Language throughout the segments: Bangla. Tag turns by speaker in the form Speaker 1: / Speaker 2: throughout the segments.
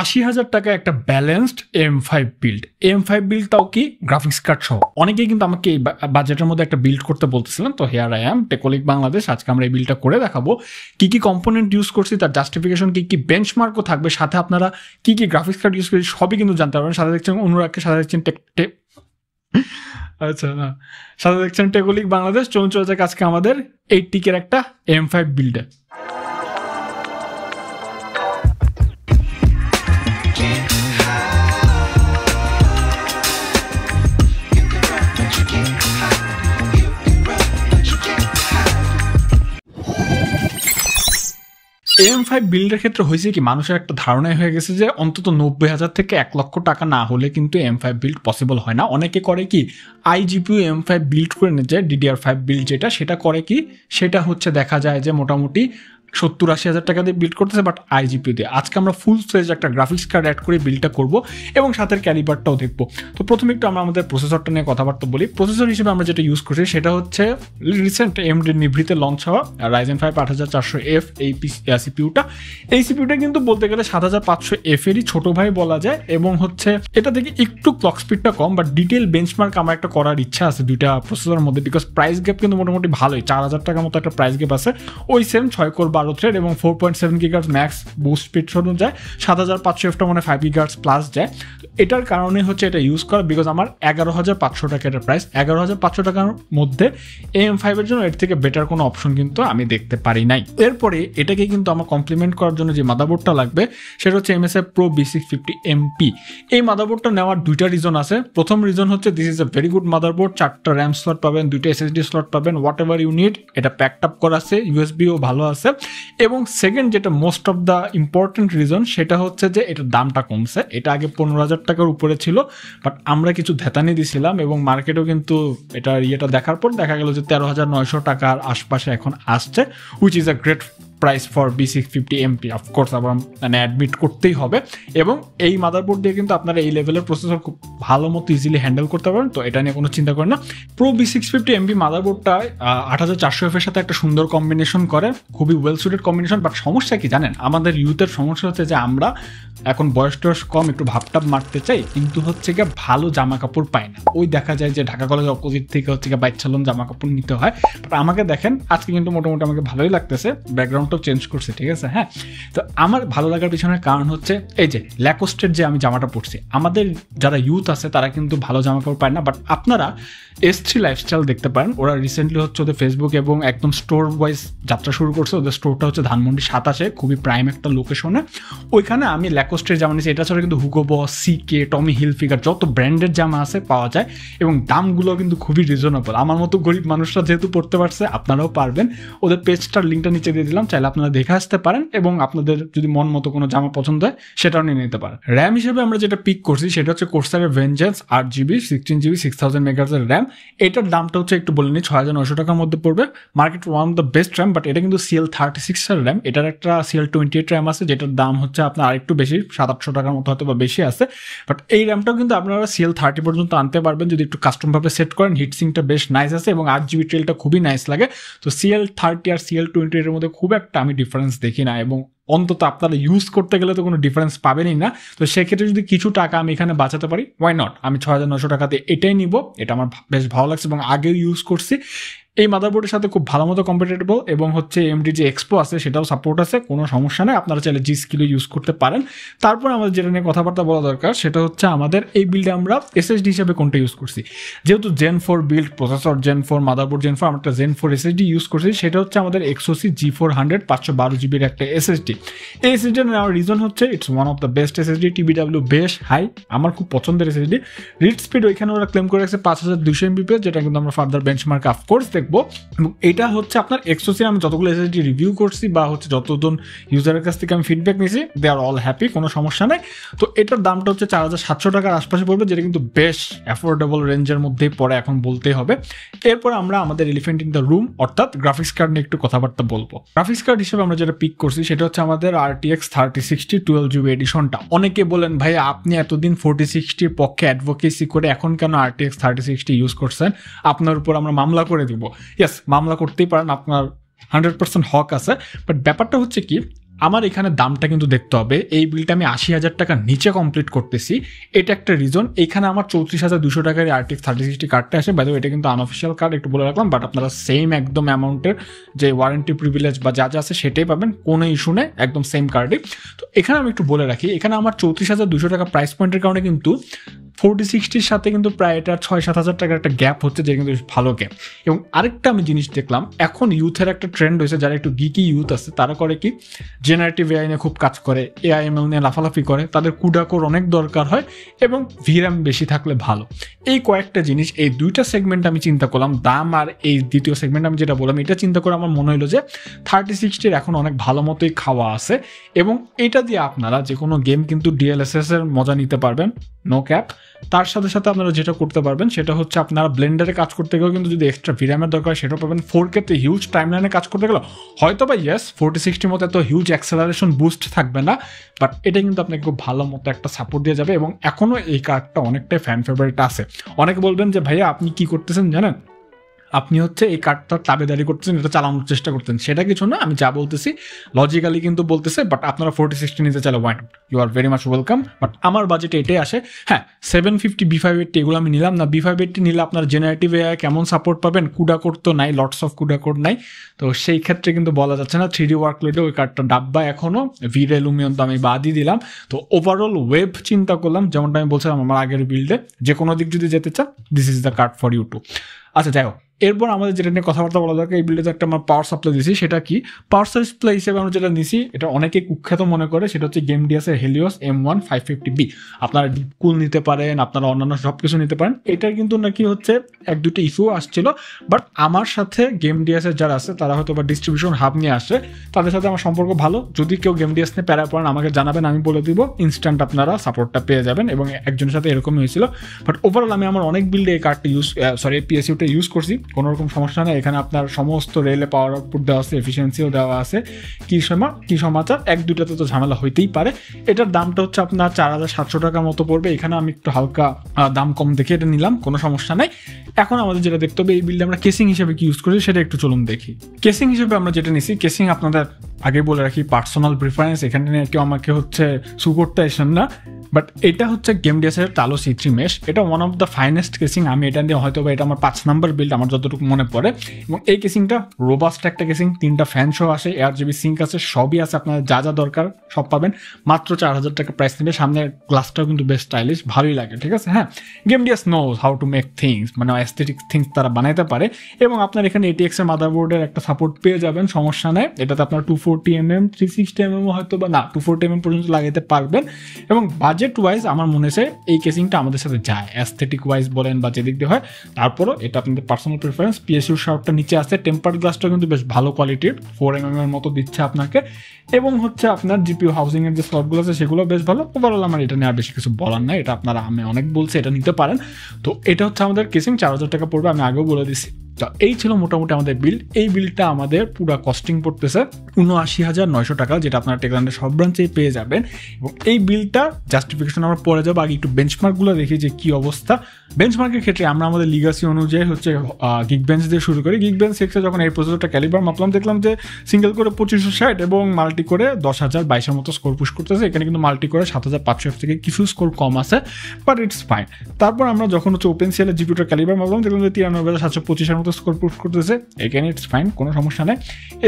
Speaker 1: 80,000 টাকা একটা balanced M5 build. M5 build তাও কি গ্রাফিক্স কার্ড সহ। অনেকেই কিন্তু আমাকে এই বাজেটের মধ্যে একটা বিল্ড করতে বলতেছিলেন, তো here I am, technique Bangladesh. আজকে আমরা এই বিল্ডটা করে দেখাবো, কি কি কম্পোনেন্ট ইউজ করছি, তার জাস্টিফিকেশন কি কি, বেঞ্চমার্কও থাকবে, সাথে আপনারা কি কি গ্রাফিক্স কার্ড ইউজ করছি সবই কিন্তু জানতে পারবেন। সাথে দেখছেন অনুরাগকে, সাথে দেখছেন আচ্ছা না, সাথে দেখছেন টেকনিক বাংলাদেশ। চলুন চলে যাক আজকে আমাদের 80K একটা M5 বিল্ডে। M5 বিল্ডের ক্ষেত্রে হয়েছে কি, মানুষের একটা ধারণাই হয়ে গেছে যে অন্তত 90,000 থেকে 1 লক্ষ টাকা না হলে কিন্তু M5 বিল্ড পসিবল হয় না। অনেকে করে কি iGPU M5 বিল্ড করে নিয়ে যায়, DDR5 বিল্ড সেটা করে কি, সেটা হচ্ছে দেখা যায় যে মোটামুটি 70-80,000 টাকা দিয়ে বিল্ড করতেছে, বাট iGPU দিয়ে। আজকে আমরা ফুল ফ্লেজ একটা গ্রাফিক্স কার্ড অ্যাড করে বিল্ডটা করব এবং সাথে ক্যালিবারটাও দেখবো। তো প্রথমে একটু আমরা আমাদের প্রসেসরটা নিয়ে কথাবার্তা বলি। প্রসেসর হিসেবে আমরা যেটা ইউজ করছি সেটা হচ্ছে রিসেন্ট AMD নিভৃতে লঞ্চ হওয়া Ryzen 5 8400F এই সিপিউটা। এই সিপিউটা কিন্তু বলতে গেলে 7500F এরই ছোট ভাই বলা যায়, এবং হচ্ছে এটা থেকে একটু ক্লক স্পিডটা কম, বাট ডিটেল বেঞ্চমার্ক আমার একটা করার ইচ্ছা আছে দুইটা প্রসেসরের মধ্যে, বিকজ প্রাইস গ্যাপ কিন্তু মোটামুটি ভালোই, 4,000 টাকার মতো একটা প্রাইস গ্যাপ আছে। ওই সেম 6 কোর 12 থ্রেড এবং 4.7 GHz ম্যাক্স বুস্ট স্পিড শোনো যায়, 7500F মানে 5 GHz প্লাস যায়। এটার কারণে হচ্ছে এটা ইউজ করা, বিকজ আমার 11,500 টাকা এটার প্রাইস। 11,500 টাকার মধ্যে M5 এর জন্য এর থেকে বেটার কোনো অপশন কিন্তু আমি দেখতে পারি নাই। এরপরে এটাকে কিন্তু আমার কমপ্লিমেন্ট করার জন্য যে মাদারবোর্ডটা লাগবে সেটা হচ্ছে MSI Pro B650MP। এই মাদারবোর্ডটা নেওয়ার দুইটা রিজন আছে। প্রথম রিজন হচ্ছে this is a very good motherboard, 4টা র্যাম স্লট পাবেন, 2টা SSD স্লট পাবেন, হোয়াট এভার ইউ নিড, এটা প্যাকড আপ করা আছে, USB-ও ভালো আছে। এবং সেকেন্ড যেটা most of the important reason সেটা হচ্ছে যে এটার দামটা কমছে। এটা আগে 15,000 টাকার উপরে ছিল, বাট আমরা কিছু ধ্যাতানি দিছিলাম এবং মার্কেটেও কিন্তু এটার ইয়েটা দেখার পর দেখা গেল যে 13,900 টাকার আশপাশে এখন আসছে, which is a great price for B650MP। Of course আবার মানে অ্যাডমিট করতেই হবে। এবং এই মাদারবোর্ড দিয়ে কিন্তু আপনারা এই লেভেলের প্রসেসর খুব ভালো মতো ইজিলি হ্যান্ডেল করতে পারেন, তো এটা নিয়ে কোনো চিন্তা করেন না। Pro B650MP মাদারবোর্ডটা 8400F এর সাথে একটা সুন্দর কম্বিনেশন করে, খুবই ওয়েল সুটেড কম্বিনেশন। বাট সমস্যা কি জানেন, আমাদের ইউথের সমস্যা হচ্ছে যে আমরা এখন বয়স টয়স কম, একটু ভাবটাপ মারতে চাই, কিন্তু হচ্ছে গিয়ে ভালো জামা কাপড় পাই না। ওই দেখা যায় যে ঢাকা কলেজের অপোজিট থেকে হচ্ছে গিয়ে বাইক চালন জামা কাপড় নিতে হয়। বাট আমাকে দেখেন আজকে কিন্তু মোটামুটি আমাকে ভালোই লাগতেছে, ব্যাকগ্রাউন্ডটাও চেঞ্জ করছে, ঠিক আছে। হ্যাঁ, তো আমার ভালো লাগার পিছনের কারণ হচ্ছে এই যে ল্যাকোস্টের যে আমি জামাটা পরছি। আমাদের যারা ইউথ আছে তারা কিন্তু ভালো জামা কাপড় পায় না, বাট আপনারা S3 লাইফস্টাইল দেখতে পারেন। ওরা রিসেন্টলি হচ্ছে ওদের ফেসবুক এবং একদম স্টোর ওয়াইজ যাত্রা শুরু করছে। ওদের স্টোরটা হচ্ছে ধানমন্ডি 27, খুবই প্রাইম একটা লোকেশনে। ওইখানে আমি ল্যাকোস্টের জামা নিয়েছি। এটা ছাড়া কিন্তু হুগো বস, CK, টমি হিলফিগার যত ব্র্যান্ডের জামা আছে পাওয়া যায়, এবং দামগুলো কিন্তু খুবই রিজনেবল। আমার মতো গরিব মানুষরা যেহেতু পড়তে পারছে, আপনারাও পারবেন। ওদের পেজটার লিঙ্কটা নিচে দিয়ে দিলাম, চাইলে আপনারা দেখে আসতে পারেন, এবং আপনাদের যদি মন মতো কোনো জামা পছন্দ হয় সেটাও নিয়ে নিতে পারেন। র্যাম হিসেবে আমরা যেটা পিক করছি সেটা হচ্ছে কোর্সারের vengeance 8GB 16GB 6000 MHz RAM. এটার দামটা হচ্ছে একটু বলে নিই, 6,900 টাকার মধ্যে পড়বে। Market one of the best RAM, but এটা কিন্তু CL36 এর র্যাম। এটার একটা CL28 র্যাম আছে, যেটার দাম হচ্ছে আপনার আরেকটু বেশি, 700-800 টাকার মতো হয়তো বা বেশি আছে। বাট এই র্যামটাও কিন্তু আপনারা CL30 পর্যন্ত আনতে পারবেন যদি একটু কাস্টমভাবে সেট করেন। হিটসিংটা বেশ নাইস আছে এবং 8GB ট্রেলটা খুবই নাইস লাগে। তো CL30 আর CL28 এর মধ্যে খুব একটা আমি ডিফারেন্স দেখি না, এবং অন্তত আপনারা ইউজ করতে গেলে তো কোনো ডিফারেন্স পাবেনই না। তো সেক্ষেত্রে যদি কিছু টাকা আমি এখানে বাঁচাতে পারি, ওয়াই নট, আমি 6,900 টাকাতে এটাই নিব। এটা আমার বেশ ভালো লাগছে এবং আগেও ইউজ করছি। এই মাদারবোর্ডের সাথে খুব ভালো মতো কম্পেটেবল, এবং হচ্ছে AMD যে এক্সপো আছে সেটাও সাপোর্ট আছে, কোনো সমস্যা নেই। আপনারা চাইলে G-Skill ইউজ করতে পারেন। তারপর আমাদের যেটা নিয়ে কথাবার্তা বলা দরকার সেটা হচ্ছে আমাদের এই বিল্ডে আমরা SSD হিসাবে কোনটা ইউজ করছি। যেহেতু Gen 4 build, processor Gen 4, motherboard Gen 4, আমরা একটা Gen 4 SSD ইউজ করছি। সেটা হচ্ছে আমাদের XOC G400 512GB একটা SSD। এই SSD নেওয়ার রিজন হচ্ছে it's one of the best SSD, TBW বেশ হাই, আমার খুব পছন্দের SSD। রিড স্পিড ওইখানে ওরা ক্লেম করে রাখছে 5200 MBps, যেটা কিন্তু আমরা ফার্দার বেঞ্চমার্ক অফকোর্স দেখবো। এবং এটা হচ্ছে আপনার XOC আমি যতগুলো SSD রিভিউ করছি বা হচ্ছে যতজন ইউজারের কাছ থেকে আমি ফিডব্যাক নিয়েছি, দে আর অল হ্যাপি, কোনো সমস্যা নেই। তো এটার দামটা হচ্ছে 4,700 টাকার আশপাশে পড়বে, যেটা কিন্তু বেশ অ্যাফোর্ডেবল রেঞ্জের মধ্যেই পড়ে এখন বলতেই হবে। এরপর আমরা আমাদের এলিফেন্ট ইন দ্য রুম অর্থাৎ গ্রাফিক্স কার্ড নিয়ে একটু কথাবার্তা বলবো। গ্রাফিক্স কার্ড হিসেবে আমরা যেটা পিক করছি সেটা হচ্ছে আমাদের RTX 3060 12GB এডিশনটা। অনেকে বলেন ভাই আপনি এতদিন 4060 পক্ষে অ্যাডভোকেসি করে এখন কেন RTX 3060 ইউজ করছেন, আপনার উপর আমরা মামলা করে দিব। ইয়েস, মামলা করতেই পারেন, আপনার 100% হক আছে। বাট ব্যাপারটা হচ্ছে কি, আমার এখানে দামটা কিন্তু দেখতে হবে। এই বিলটা আমি 80,000 টাকার নিচে কমপ্লিট করতেছি, এটা একটা রিজন। এখানে আমার 34,200 টাকার RTX 3060 কার্ডটা আসে। বাইরে এটা কিন্তু আনঅফিসিয়াল কার্ড, একটু বলে রাখলাম, বাট আপনারা সেম একদম অ্যামাউন্টের যে ওয়ারেন্টি প্রিভিলেজ বা যা যা আছে সেটাই পাবেন, কোনো ইস্যু নেই, একদম সেম কার্ডই। তো এখানে আমি একটু বলে রাখি, এখানে আমার 34,200 টাকা প্রাইস পয়েন্টের কারণে কিন্তু 4060-র সাথে কিন্তু প্রায় এটা 6-7 হাজার টাকার একটা গ্যাপ হচ্ছে, যে কিন্তু ভালো গ্যাপ। এবং আরেকটা আমি জিনিস দেখলাম, এখন ইউথের একটা ট্রেন্ড হয়েছে, যারা একটু গিকি ইউথ আছে তারা করে কি, জেনারেটিভ এআই নিয়ে খুব কাজ করে, AIML নিয়ে লাফালাফি করে, তাদের কুডা কোর অনেক দরকার হয় এবং VRAM বেশি থাকলে ভালো। এই কয়েকটা জিনিস, এই দুইটা সেগমেন্ট আমি চিন্তা করলাম, দাম আর এই দ্বিতীয় সেগমেন্ট আমি যেটা বললাম, এটা চিন্তা করে আমার মনে হলো যে 3060-র এখন অনেক ভালো মতোই খাওয়া আছে এবং এটা দিয়ে আপনারা যে কোনো গেম কিন্তু DLSS এর মজা নিতে পারবেন, নো ক্যাপ। তার সাথে সাথে আপনারা যেটা করতে পারবেন সেটা হচ্ছে, আপনারা ব্লেন্ডারে কাজ করতে গেলেও কিন্তু যদি এক্সট্রা VRAM-এর দরকার সেটাও পাবেন। 4K-তে হিউজ টাইমলাইনে কাজ করতে গেলে হয়তো বা ইয়েস 4060 মতো এত হিউজ অ্যাক্সেলারেশন বুস্ট থাকবে না, বাট এটা কিন্তু আপনাকে খুব ভালো মতো একটা সাপোর্ট দিয়ে যাবে এবং এখনও এই কার্ডটা অনেকটাই ফ্যান ফেভারিট আছে। অনেকে বলবেন যে ভাইয়া আপনি কি করতেছেন জানেন, আপনি হচ্ছে এই কার্ডটার তাবেদারি করতেছেন, এটা চালানোর চেষ্টা করতেন, সেটা কিছু না, আমি যা বলতেছি লজিক্যালি কিন্তু বলতেছে। বাট আপনারা 4060 নিতে চাইলে why not, you are very much welcome. But আমার বাজেটে এটাই আসে। হ্যাঁ, 750 B580 এগুলো আমি নিলাম না। B580 নিলে আপনার জেনারেটিভ এআই কেমন সাপোর্ট পাবেন, কুডা কোড তো নাই, লটস অফ কুডা কোড নাই, তো সেই ক্ষেত্রে কিন্তু বলা যাচ্ছে না। 3D ওয়ার্কলোডে ওই কার্ডটা ডাব্বা এখনও, ভিরে লুমিয়ন তো আমি বাদই দিলাম। তো ওভারঅল ওয়েব চিন্তা করলাম, যেমনটা আমি বলছিলাম আমার আগের বিল্ডে, যে কোনো দিক যদি যেতে চান this is the card for you too. আচ্ছা যাই হোক, এরপর আমাদের যেটা নিয়ে কথাবার্তা বলা দরকার, এই বিল্ডে একটা আমরা পাওয়ার সাপ্লাই দিয়েছি, সেটা কি পাওয়ার সাপ্লাই হিসেবে আমরা যেটা নিছি, এটা অনেকে কুখ্যাত মনে করে, সেটা হচ্ছে গেমডিয়াসের হেলিওস M1 550B। আপনারা ডিপকুল নিতে পারেন, আপনারা অন্যান্য সব কিছু নিতে পারেন। এটার কিন্তু নাকি হচ্ছে 1-2টা ইস্যু আসছিল, বাট আমার সাথে গেমডিয়াসের যারা আছে তারা হয়তো বা ডিস্ট্রিবিউশন হাব নিয়ে আসে, তাদের সাথে আমার সম্পর্ক ভালো। যদি কেউ গেমডিয়াস নিয়ে প্যারা পড়েন আমাকে জানাবেন, আমি বলে দিব, ইনস্ট্যান্ট আপনারা সাপোর্টটা পেয়ে যাবেন। এবং একজনের সাথে এরকমই হয়েছিল। বাট ওভারঅল আমি আমার অনেক বিল্ডে এই কার্ডটা PSUটা ইউজ করছি, কোনো রকম সমস্যা নেই। এখানে আপনার সমস্ত রেলে পাওয়ার আউটপুট দেওয়া আছে, এফিসিয়েন্সিও দেওয়া আছে। কি সমাচার, 1-2টাতে তো ঝামেলা হইতেই পারে। এটার দামটা হচ্ছে আপনার 4,700 টাকার মতো পড়বে। এখানে আমি একটু হালকা দাম কম দেখে এটা নিলাম, কোনো সমস্যা নাই। এখন আমাদের যেটা দেখতে হবে, এই বিলটা আমরা কেসিং হিসেবে কি ইউজ করি সেটা একটু চলুন দেখি। কেসিং হিসেবে আমরা যেটা নিছি, কেসিং আপনাদের আগে বলে রাখি পার্সোনাল প্রিফারেন্স, এখানে নিয়ে কেউ আমাকে হচ্ছে সু করতে আসেন না। বাট এটা হচ্ছে গেমডিয়াসের তালো C3 মেশ, এটা one of the finest casing. আমি এটা নিয়ে হয়তো বা এটা আমার 5 নাম্বার বিল্ড আমার যতটুকু মনে পড়ে। এবং এই কেসিংটা রোবাস্ট একটা কেসিং, 3টা ফ্যান শো আসে, ARGB সিঙ্ক আছে, সবই আছে, আপনার যা যা দরকার সব পাবেন। মাত্র 4,000 টাকা প্রাইস নেবে। সামনের গ্লাসটাও কিন্তু বেশ স্টাইলিশ, ভালোই লাগে, ঠিক আছে। হ্যাঁ, Gamdias knows how to make things, মানে অ্যাস্থেটিক থিংস তারা বানাইতে পারে। এবং আপনার এখানে ATX এর মাদারবোর্ডের একটা সাপোর্ট পেয়ে যাবেন, সমস্যা নেই। এটাতে আপনার 240mm 360mm হয়তো বা না 240mm পর্যন্ত লাগাইতে পারবেন। এবং বাজেট ওয়াইজ আমার মনে হয়েছে এই কেসিংটা আমাদের সাথে যায়, অ্যাস্থেটিক ওয়াইজ বলেন বা যেদিক দিয়ে হয়। তারপরও এটা আপনাদের পার্সোনাল প্রিফারেন্স। PSU শার্পটা নিচে আছে, টেম্পার্ড গ্লাসটা কিন্তু বেশ ভালো কোয়ালিটির, 4mm এর মতো দিচ্ছে আপনাকে। এবং হচ্ছে আপনার GPU হাউসিং এর যে স্লটগুলো আছে সেগুলো বেশ ভালো। ওভারঅল আমার এটা নিয়ে আর বেশি কিছু বলার নাই, এটা আপনারা আমি অনেক বলছি, এটা নিতে পারেন। তো এটা হচ্ছে আমাদের কেসিং, 4,000 টাকা পড়বে, আমি আগেও বলে দিচ্ছি। তো এই ছিল মোটামুটি আমাদের বিল। এই বিলটা আমাদের পুরো কস্টিং পড়তেছে 79,900 টাকা, যেটা আপনারা টেকল্যান্ডের সব ব্রাঞ্চেই পেয়ে যাবেন। এবং এই বিলটা জাস্টিফিকেশন আমরা পরে যাবো, আগে একটু বেঞ্চমার্কগুলো দেখি যে কী অবস্থা। বেঞ্চমার্কের ক্ষেত্রে আমরা আমাদের লিগাসি অনুযায়ী হচ্ছে গিগবেঞ্চ দিয়ে শুরু করি। গিগবেঞ্চ 6-এ যখন এই প্রসেসরটা ক্যালিবার মাপলাম, দেখলাম যে সিঙ্গেল করে 2560 এবং মাল্টি করে 10,022-এর মতো স্কোর পুশ করতেছে। এখানে কিন্তু মাল্টি করে 7,500 থেকে কিছু স্কোর কম আছে, বাট ইটস ফাইন। তারপর আমরা যখন হচ্ছে ওপেন সিএল জিপিউটা ক্যালিবার মাপলাম, দেখলাম যে 93,725-এর মতো স্কোর পুশ করতেছে। এখানে ইটস ফাইন, কোনো সমস্যা নেই।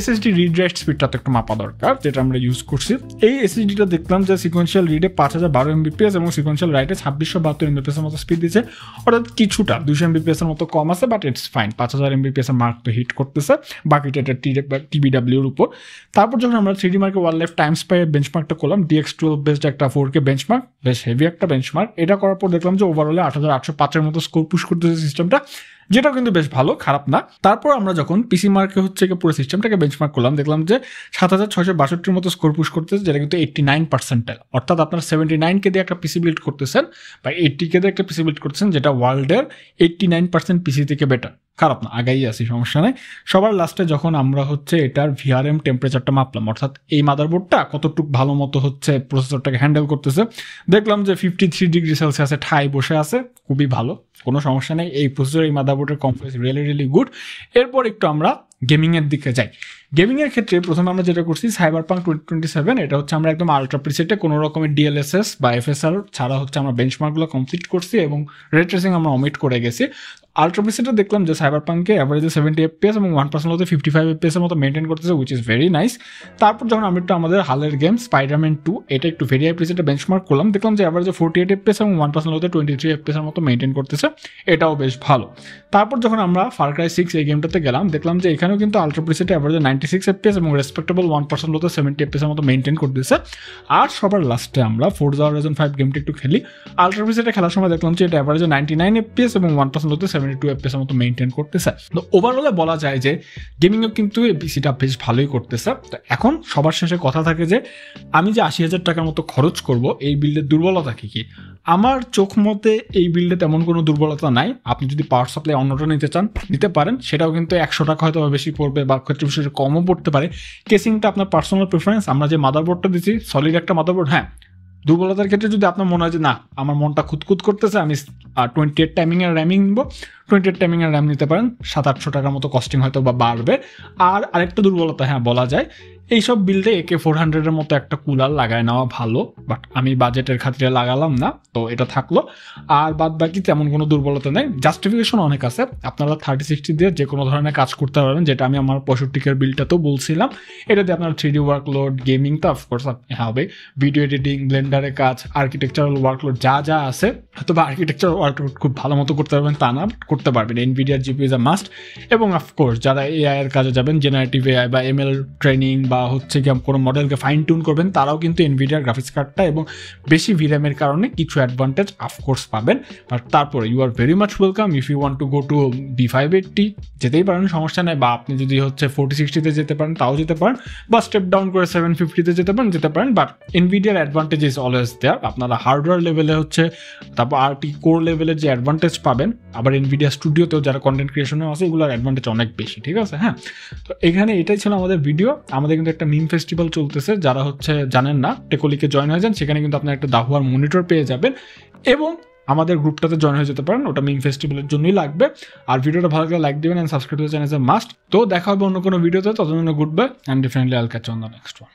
Speaker 1: SSD রিড রাইট স্পিডটা তো একটু মাপা দরকার, যেটা আমরা ইউজ করছি। এই SSDটা দেখলাম যে সিকোয়েন্সিয়াল রিডে 5,012 MBPS এবং সিকোয়েন্সিয়াল রাইটে 2672 MBPS এর মতো স্পিড দিচ্ছে, অর্থাৎ কিছুটা 200 MBPS এর মতো কম আছে, বাট ইটস ফাইন। 5,000 MBPS এর মার্ক তো হিট করতেছে, বাকিটা এটা TBW এর উপর। তারপর যখন আমরা 3D মার্কে ওয়াল লাইফ টাইম স্পাই বেঞ্চমার্কটা করলাম, DX12 বেসড একটা 4K বেঞ্চমার্ক, বেশ হেভি একটা বেঞ্চমার্ক। এটা করার পর দেখলাম যে ওভারঅলে 8,805-এর মতো স্কোর পুশ করতেছে সিস্টেমটা, যেটাও কিন্তু বেশ ভালো, খারাপ না। তারপর আমরা যখন পিসি মার্কে হচ্ছে পুরো সিস্টেমটাকে বেঞ্চমার্ক করলাম, দেখলাম যে 7,662-এর মতো স্কোর পুশ করতেছে, যেটা কিন্তু 89%। অর্থাৎ আপনারা 79K দিয়ে একটা পিসি বিল্ড করতেছেন বা 80K দিয়ে একটা পিসি বিল্ড করতেছেন, যেটা ওয়ার্ল্ডের 89% পিসি থেকে বেটার, খারাপ না, আগাই আসি, সমস্যা নেই। সবার লাস্টে যখন আমরা হচ্ছে এটার VRM টেম্পারেচারটা মাপলাম, অর্থাৎ এই মাদারবোর্ডটা কতটুকু ভালো মতো হচ্ছে প্রসেসরটাকে হ্যান্ডেল করতেছে, দেখলাম যে 53 ডিগ্রি সেলসিয়াসে ঠাই বসে আছে, খুবই ভালো, কোনো সমস্যা নেই। এই প্রসেসর, এই মাদারবোর্ডের কমপ্লেক্স রিয়েলি গুড। এরপর একটু আমরা গেমিংয়ের দিকে যাই। গেমিংয়ের ক্ষেত্রে প্রথমে আমরা যেটা করছি সাইবারপাঙ্ক 2077, এটা হচ্ছে আমরা একদম আলট্রা প্রিসেটে কোনো রকমের ডিএলএসএস বা এফএসআর ছাড়া হচ্ছে আমরা বেঞ্চমার্কগুলো কমপ্লিট করছি এবং রে ট্রেসিং আমরা অমিট করে গেছি। আলট্রা প্রিসেটে দেখলাম যে সাইবারপাঙ্কে অ্যাভারেজে 70 FPS এবং 1% হতে 55 FPS এর মতো মেনটেন করতেছে, উইচ ইজ ভেরি নাইস। তারপর যখন আমরা একটু আমাদের হালের গেম স্পাইডারম্যান 2 এটা একটু ভেরি হাই প্রিসেটে বেঞ্চমার্ক করলাম, দেখলাম যে অ্যাভারেজে 48 FPS এবং 1% হতে 23 FPS এর মতো মেনটেন করতেছে, এটাও বেশ ভালো। তারপর যখন আমরা ফার ক্রাই 6 এই গেমটাতে গেলাম, দেখলাম যে এখানেও কিন্তু আলট্রা প্রিসেটে অ্যাভারেজে 96 FPS এবং রেসপেক্টেবল 1% হতে 70 FPS এর মতো মেনটেন করতেছে। আর সবার লাস্টে আমরা ফোরজা হরাইজন 5 গেমটা একটু খেলি। আলট্রা প্রিসেটে খেলার সময় দেখলাম যে এটা অ্যাভারেজে 99 FPS এবং 1% হতে 72 FPS এর মতো মেনটেন করতেছে। তো ওভারঅলে বলা যায় যে গেমিংও কিন্তু এই পিসিটা বেশ ভালোই করতেছে। তো এখন সবার শেষে কথা থাকে যে আমি যে 80,000 টাকার মতো খরচ করব এই বিল্ডের দুর্বলতা কী? আমার চোখ মতে এই বিল্ডে তেমন কোনো দুর্বলতা নাই। আপনি যদি পাওয়ার সাপ্লাই অন্যটা নিতে চান নিতে পারেন, সেটাও কিন্তু 100 টাকা হয়তো বেশি পড়বে বা ক্ষেত্রে বিশেষে কমও পড়তে পারে। কেসিংটা আপনার পার্সোনাল প্রেফারেন্স। আমরা যে মাদারবোর্ডটা দিচ্ছি সলিড একটা মাদারবোর্ড। হ্যাঁ, দুর্বলতার ক্ষেত্রে যদি আপনার মনে হয় যে না আমার মনটা খুঁতখুত করতেছে, আমি 28 টাইমিংয়ের র্যামিং নিব, 28 টাইমিংয়ের র্যাম নিতে পারেন, 700-800 টাকার মতো কস্টিং হয়তো বা বাড়বে। আর আরেকটা দুর্বলতা হ্যাঁ বলা যায়, এইসব বিল্ডে AK400-এর মতো একটা কুলার লাগায় নেওয়া ভালো, বাট আমি বাজেটের খাতিরে লাগালাম না, তো এটা থাকলো। আর বাদ বাকি তেমন কোনো দুর্বলতা নেই, জাস্টিফিকেশন অনেক আছে। আপনারা 3060 দিয়ে যে কোনো ধরনের কাজ করতে পারবেন, যেটা আমি আমার 65 বিল্ডটাতেও বলছিলাম। এটা দিয়ে আপনার 3D ওয়ার্কলোড, গেমিং তো অফকোর্স হবে, ভিডিও এডিটিং, ব্লেন্ডারের কাজ, আর্কিটেকচারাল ওয়ার্কলোড যা আছে, হয়তো বা আর্কিটেকচারাল ওয়ার্কলোড খুব ভালো মতো করতে পারবেন তা না, করতে পারবেন। এনভিডিআর জিপি ইজ আ মাস্ট। এবং অফকোর্স যারা এআই এর কাজে যাবেন, জেনারেটিভ এআই বা এমএল ট্রেনিং বা হচ্ছে কি কোনো মডেলকে ফাইন টিউন করবেন, তারাও কিন্তু এনভিডিআর গ্রাফিক্স কার্ডটা এবং বেশি ভিরামের কারণে কিছু অ্যাডভান্টেজ অফকোর্স পাবেন। বাট তারপরে you are very much welcome if you want to go to B580, যেতেই পারেন, সমস্যা নেই। বা আপনি যদি হচ্ছে 4060-তে যেতে পারেন তাও যেতে পারেন, বা স্টেপ ডাউন করে 750-তে যেতে পারেন। But Nvidia's advantage is always there. আপনারা হার্ডওয়্যার লেভেলে হচ্ছে, তারপর আরটি কোর লেভেলের যে অ্যাডভান্টেজ পাবেন, আবার এনভিডিআর স্টুডিওতেও যারা কন্টেন্ট ক্রিয়েশনে আছে এগুলোর অ্যাডভান্টেজ অনেক বেশি, ঠিক আছে? হ্যাঁ, তো এখানে এটাই ছিল আমাদের ভিডিও। আমাদের কিন্তু একটা মিম ফেস্টিভ্যাল চলতেছে, যারা হচ্ছে জানেন না টেকোলিকে জয়েন হয়ে যান, সেখানে কিন্তু আপনার একটা দাহুয়ার মনিটর পেয়ে যাবেন এবং আমাদের গ্রুপটাতে জয়েন হয়ে যেতে পারেন, ওটা মিম ফেস্টিভ্যালের জন্যই লাগবে। আর ভিডিওটা ভালো লাগলে লাইক দিবেন and subscribe to the channel as a must. তো দেখা হবে অন্য কোনো ভিডিওতে, ততদিন good bye and definitely I'll catch on the next one.